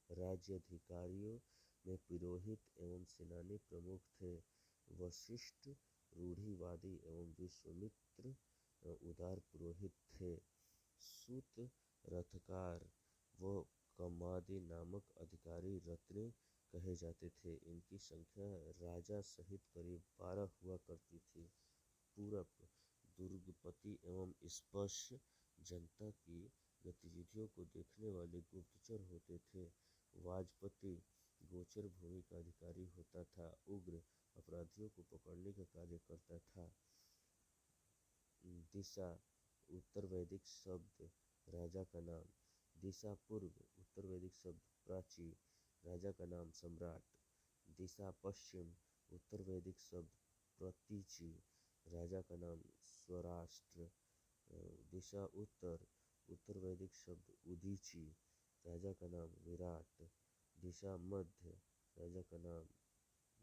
राज्याधिकारियों में पुरोहित एवं सेनानी प्रमुख थे। वशिष्ठ रूढ़िवादी एवं विश्वामित्र उदार पुरोहित थे। सूत रथकार व कमादी नामक अधिकारी रत्ने कहे जाते थे। इनकी संख्या राजा सहित करीब 12 हुआ करती थी। पूरक दुर्गपति एवं स्पर्श जनता की गतिविधियों को देखने वाले गुप्तचर होते थे। वाजपति गोचर भूमि का अधिकारी होता था। उग्र अपराधियों को पकड़ने का कार्य करता था। दिशा उत्तर वैदिक शब्द राजा का नाम। दिशा पूर्व उत्तर वैदिक शब्द प्राची, राजा का नाम सम्राट। दिशा पश्चिम उत्तर वैदिक शब्द प्रतीचि, राजा का नाम स्वराष्ट्र। दिशा उत्तर उत्तर वैदिक शब्द उदीची, राजा का नाम विराट। दिशा मध्य राजा का नाम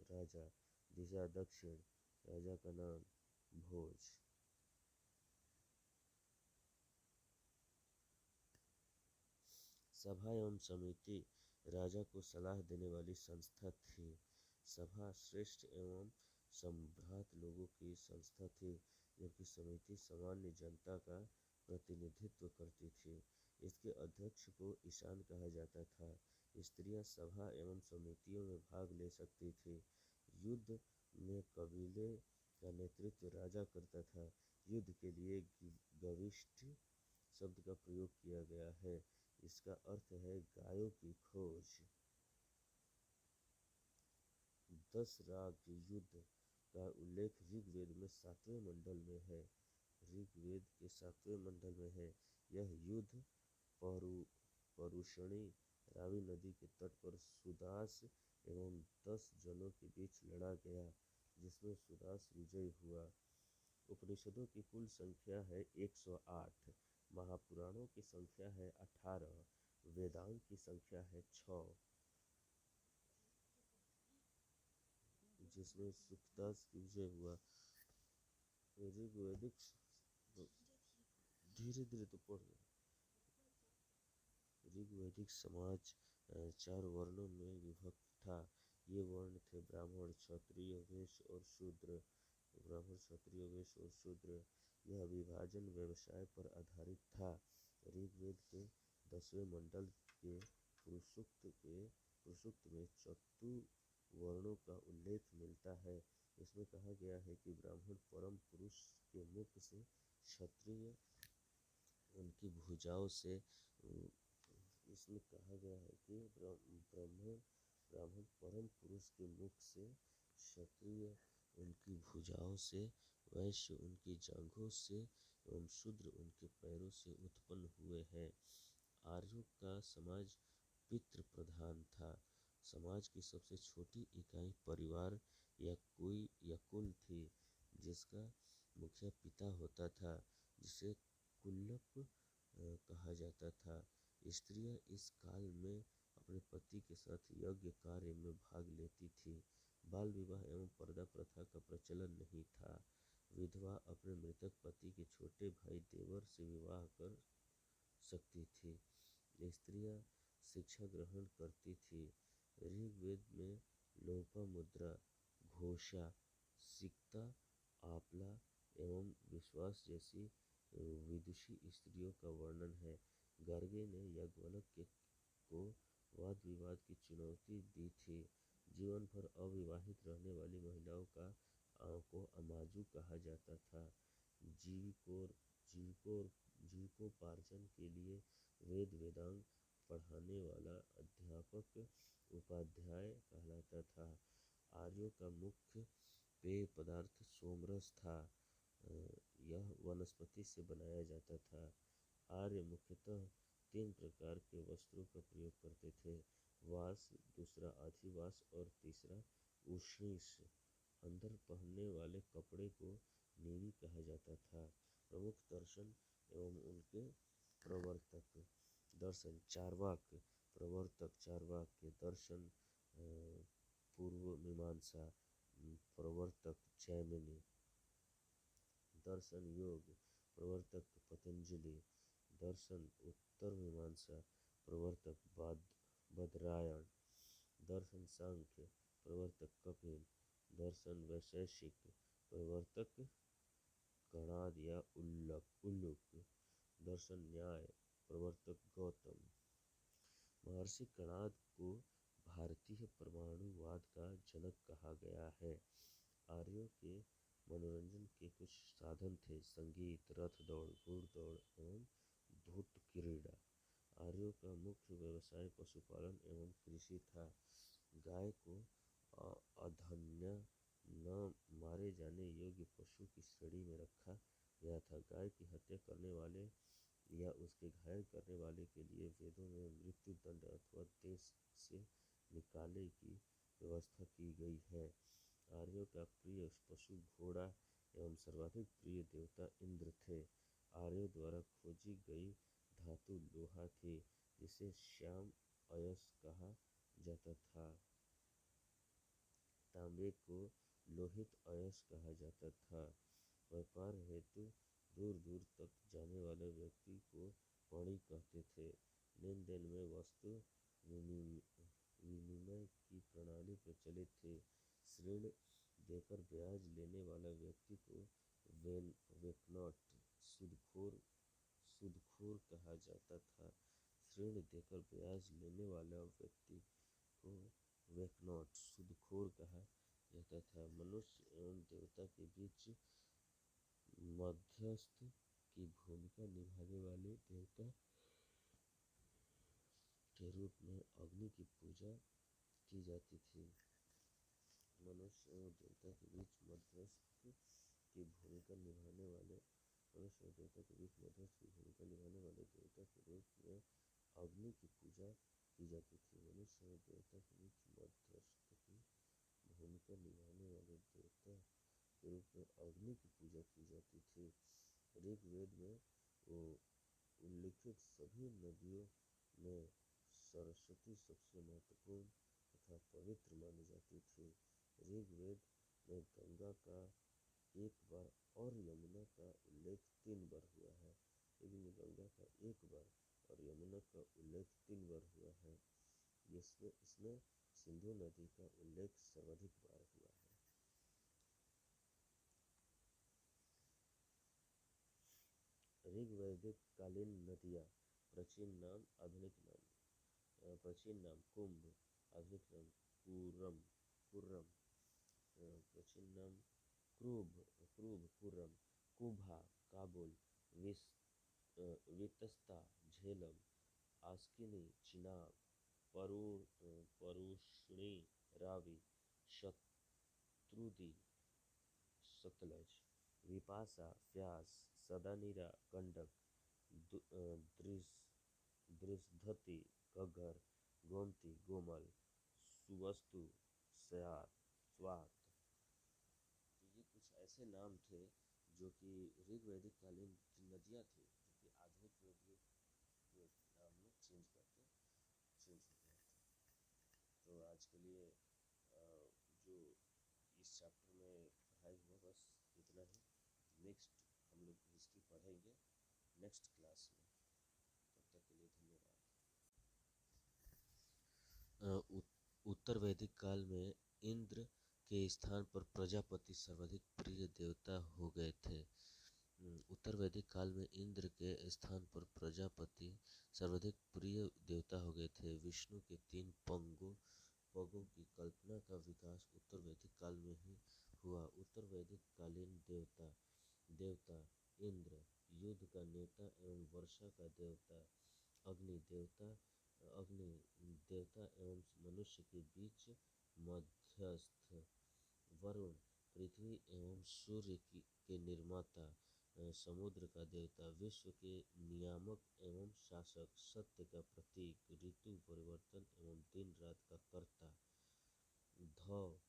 राजा। दिशा दक्षिण राजा का नाम भोज। सभा एवं समिति राजा को सलाह देने वाली संस्था थी। सभा श्रेष्ठ एवं संभ्रांत लोगों की संस्था थी, जबकि समिति सामान्य जनता का प्रतिनिधित्व करती थी। इसके अध्यक्ष को ईशान कहा जाता था। स्त्रियां सभा एवं समितियों में भाग ले सकती थी। युद्ध में कबीले का नेतृत्व राजा करता था। युद्ध के लिए गविष्ठ शब्द का प्रयोग किया गया है। इसका अर्थ है गायों की खोज। 10 राग युद्ध का उल्लेख ऋग्वेद में 7वें मंडल में है। ऋग्वेद के 7वें मंडल में है। यह युद्ध परुषणी रावी नदी के तट पर सुदास एवं 10 जनों के बीच लड़ा गया, जिसमें सुदास विजयी हुआ। उपनिषदों की कुल संख्या है 108, महापुराणों की संख्या है 18, वेदांग की संख्या है 6, जिसमें सुखदास की विजय हुआ। ऋग्वेदिक धीरे धीरे तो पढ़ गए। ऋग्वैदिक समाज 4 वर्णों में विभक्त था। ये वर्ण थे ब्राह्मण, क्षत्रिय, वैश्य और शूद्र। ब्राह्मण, क्षत्रिय, वैश्य और शूद्र। यह विभाजन व्यवसाय पर आधारित था। ऋग्वेद के 10वें मंडल के पुरुषसूक्त में चतुर्वर्णों का उल्लेख मिलता है। इसमें कहा गया है कि ब्राह्मण परम पुरुष के मुख से, क्षत्रिय उनकी भुजाओं से, इसमें कहा गया है कि ब्राह्मण परम पुरुष के मुख से, क्षत्रिय उनकी भुजाओं से, वैश्य उनकी जांघों से एवं शूद्र उनके पैरों से उत्पन्न हुए हैं। आर्यों का समाज पितृ प्रधान था। समाज की सबसे छोटी इकाई परिवार या कुल थी, जिसका मुखिया पिता होता था, जिसे कुलप कहा जाता था। स्त्रियां इस काल में अपने पति के साथ यज्ञ कार्य में भाग लेती थी। बाल विवाह एवं पर्दा प्रथा का प्रचलन नहीं था। विधवा अपने मृतक पति के छोटे भाई देवर से विवाह कर सकती थी। स्त्रियां शिक्षा ग्रहण करती थी। ऋग्वेद में लोपामुद्रा, घोषा, सिक्ता, आपला एवं विश्वास जैसी विदुषी स्त्रियों का वर्णन है। गार्गे ने याज्ञवल्क्य को वाद विवाद की चुनौती दी थी। जीवन भर अविवाहित रहने वाली महिलाओं को अमाजु कहा जाता था। जीविकोपार्जन के लिए वेद वेदांग पढ़ाने वाला अध्यापक उपाध्याय कहलाता था। आर्यों का मुख्य पेय पदार्थ सोमरस था। यह वनस्पति से बनाया जाता था। आर्य मुख्यतः 3 प्रकार के वस्त्रों का प्रयोग करते थे: वास, दूसरा अधिवास और तीसरा उष्णीष। अंदर पहनने वाले कपड़े को नीवी कहा जाता था। प्रमुख दर्शन एवं उनके प्रवर्तक। दर्शन चार्वाक, प्रवर्तक चार्वाक के दर्शन पूर्व मीमांसा, प्रवर्तक जैमिनी। दर्शन योग, प्रवर्तक पतंजलि। दर्शन उत्तर मीमांसा, प्रवर्तक बदरायण। दर्शन सांख्य, प्रवर्तक कपिल। दर्शन वैशेषिक, प्रवर्तक कणाद या उल्लूक। दर्शन न्याय, प्रवर्तक गौतम। महर्षि कणाद को भारतीय परमाणुवाद का जनक कहा गया है। आर्यों के मनोरंजन के कुछ साधन थे: संगीत, रथ दौड़, घुड़दौड़ एवं धूत क्रीड़ा। आर्यों का मुख्य व्यवसाय पशुपालन एवं कृषि था। गाय को अधन्या न मारे जाने योग्य पशु की श्रेणी में रखा गया था। गाय की हत्या करने वाले या उसके घायल करने वाले के लिए वेदों में मृत्यु दंड अथवा देश से निकाले की व्यवस्था की गई है। आर्यों का प्रिय पशु घोड़ा एवं सर्वाधिक प्रिय देवता इंद्र थे। आर्यों द्वारा खोजी गई धातु लोहा थी, जिसे श्याम अयस्क कहा जाता था। तांबे को लोहित अयस्क कहा जाता था। व्यापार हेतु दूर दूर तक जाने वाले व्यक्ति को पणी कहते थे। लेन देन में वस्तु विनिमय की प्रणाली प्रचलित थी। ऋण देकर ब्याज लेने वाला व्यक्ति को वेकनॉट, सूदखोर कहा जाता था। ऋण देकर ब्याज लेने वाला व्यक्ति को वेकनॉट, सूदखोर कहा जाता था। मनुष्य एवं देवता के बीच मध्यस्थ की भूमिका निभाने वाले देवता के रूप में अग्नि की पूजा की जाती थी। मनुष्य एवं देवता के बीच मध्यस्थ की भूमिका निभाने वाले मनुष्य और देवता के बीच मध्यस्थ की भूमिका निभाने वाले देवता के रूप में अग्नि की पूजा की जाती थी। मनुष्य और देवता के बीच मध्यस्थ की भूमिका निभाने वाले देवता के रूप में अग्नि की पूजा की जाती थी। ऋग्वेद में उल्लिखित सभी नदियों में सरस्वती सबसे महत्वपूर्ण तथा पवित्र मानी जाती थी। ऋग्वेद में गंगा का एक बार और यमुना का उल्लेख 3 बार हुआ है। लेकिन गंगा का एक बार और यमुना का उल्लेख 3 बार हुआ है। इसमें सिंधु नदी का उल्लेख सर्वाधिक बार हुआ है। ऋग्वैदिक कालीन नदियाँ। प्राचीन नाम, आधुनिक नाम। प्राचीन नाम कुंभ, आधुनिक नाम पूरम। प्राचीन नाम पुरम, कुभा, काबुल, वितस्ता, झेलम, आस्किनी, चिनाब, परुष्णी, रावी, शत्रुदी, सतलज, विपाशा, व्यास, सदानीरा, गंडक, दृशधति, घग्गर, गोमती, गोमल, सुवस्तु, स्वात। तो ये कुछ ऐसे नाम थे जो कि ऋग्वैदिक कालीन की नदियाँ थी, जो कि आधुनिक वैदिक नाम में चेंज हो गया था। तो आज के लिए जो इस चैप्टर में पढ़ाई हुआ बस इतना ही। नेक्स्ट हम लोग हिस्ट्री पढ़ेंगे नेक्स्ट क्लास में। तब तक के लिए धन्यवाद। उत्तर वैदिक काल में इंद्र के स्थान पर प्रजापति सर्वाधिक प्रिय देवता हो गए थे। उत्तर वैदिक काल में इंद्र के स्थान पर प्रजापति सर्वाधिक प्रिय देवता हो गए थे। विष्णु के 3 पगों की कल्पना का विकास उत्तर वैदिक काल में ही हुआ। उत्तर वैदिक कालीन देवता इंद्र, युद्ध का नेता एवं वर्षा का देवता अग्नि देवता एवं मनुष्य के बीच मध्यस्थ, वरुण पृथ्वी एवं सूर्य के निर्माता, समुद्र का देवता, विश्व के नियामक एवं शासक, सत्य का प्रतीक, ऋतु परिवर्तन एवं दिन रात का कर्ता, धौ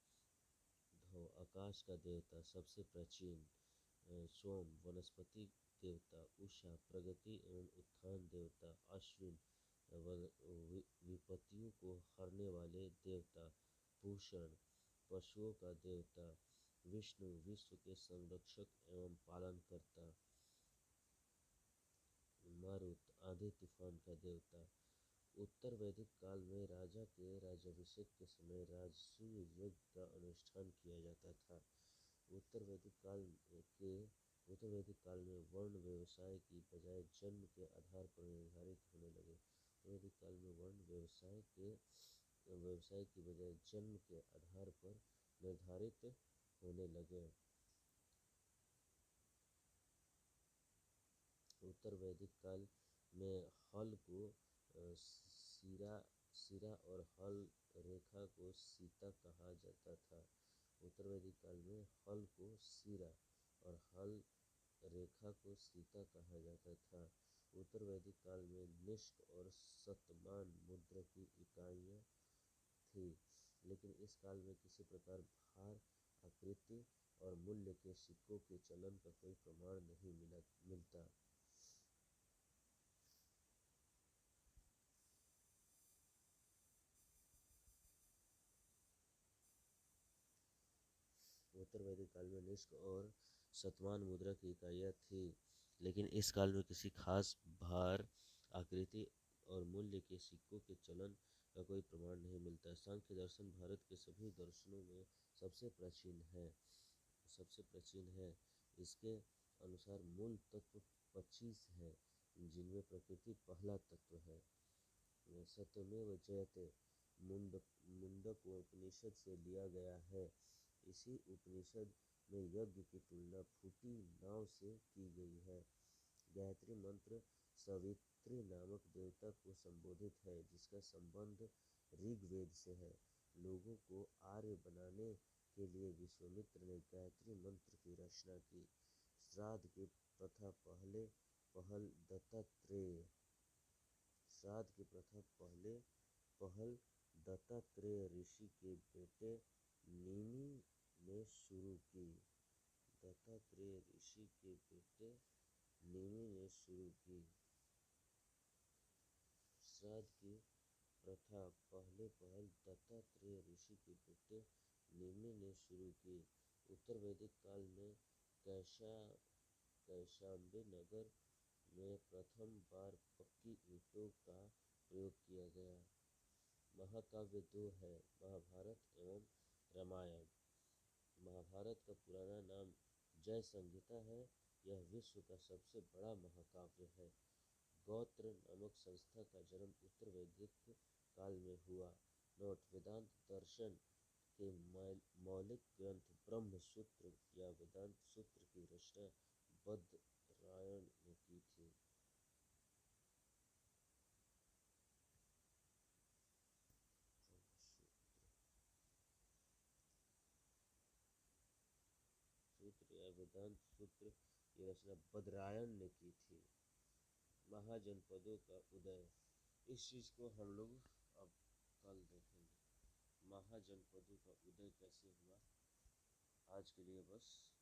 आकाश का देवता सबसे प्राचीन, सोम वनस्पति देवता, उषा प्रगति एवं उत्थान देवता, अश्विन विपत्तियों को हरने वाले देवता, भूषण पशुओं का देवता, विष्णु विश्व के संरक्षक एवं पालनकर्ता, मारुत आंधी तूफान का देवता। उत्तर वैदिक काल में राजा के राज्याभिषेक के समय राजसूय यज्ञ का अनुष्ठान किया जाता था। उत्तर वैदिक काल में वर्ण व्यवसाय की बजाय जन्म के आधार पर निर्धारित होने लगे। वैदिक काल में वर्ण व्यवसाय की बजाय जन्म के आधार पर निर्धारित होने लगे। उत्तर वैदिक काल में हल को सिरा और हल रेखा को सीता कहा जाता था। उत्तर वैदिक काल में हल को सिरा और हल रेखा को सीता कहा जाता था। उत्तर वैदिक काल में निष्क और शतमान मुद्रा की इकाइयाँ थी, लेकिन इस काल में किसी प्रकार भार, आकृति और मूल्य के सिक्कों के चलन का कोई प्रमाण नहीं मिलता। उत्तर वैदिक काल में निष्क और शतमान मुद्रा की इकाइयाँ थी, लेकिन इस काल में किसी खास भार, आकृति और मूल्य के सिक्कों के चलन का कोई प्रमाण नहीं मिलता। सांख्य दर्शन भारत के सभी दर्शनों में सबसे प्राचीन है। इसके अनुसार मूल तत्व 25 है, जिनमें प्रकृति पहला तत्व है। सत्यमेव जयते मुंडकोपनिषद से लिया गया है। इसी उपनिषद में यज्ञ की तुलना फूटी नाव से की गई है। गायत्री मंत्र सवित्री नामक देवता को संबोधित है, जिसका संबंध ऋग्वेद से है। लोगों को आर्य बनाने के लिए विश्वामित्र ने गायत्री मंत्र की रचना की। श्राद्ध की प्रथा पहल दत्तात्रेय ऋषि के बेटे निमि ने शुरू की। श्राद्ध की प्रथा पहल दत्तात्रेय ऋषि के बेटे निमि ने शुरू की। उत्तर वैदिक काल में कौशाम्बी नगर में प्रथम बार पक्की ईंटों का प्रयोग किया गया। महाकाव्य दो है, महाभारत एवं रामायण। महाभारत का पुराना नाम जय संहिता है। यह विश्व का सबसे बड़ा महाकाव्य है। गौत्र नामक संस्था का जन्म उत्तर वैदिक काल में हुआ। नोट: वेदांत दर्शन के मौलिक ग्रंथ ब्रह्म सूत्र या वेदांत सूत्र की रचना बदरायण ने की थी। वेदांत सूत्र की रचना बदरायण ने की थी। महाजनपदों का उदय, इस चीज को हम लोग अब कल देखेंगे। महाजनपदों का उदय कैसे हुआ। आज के लिए बस।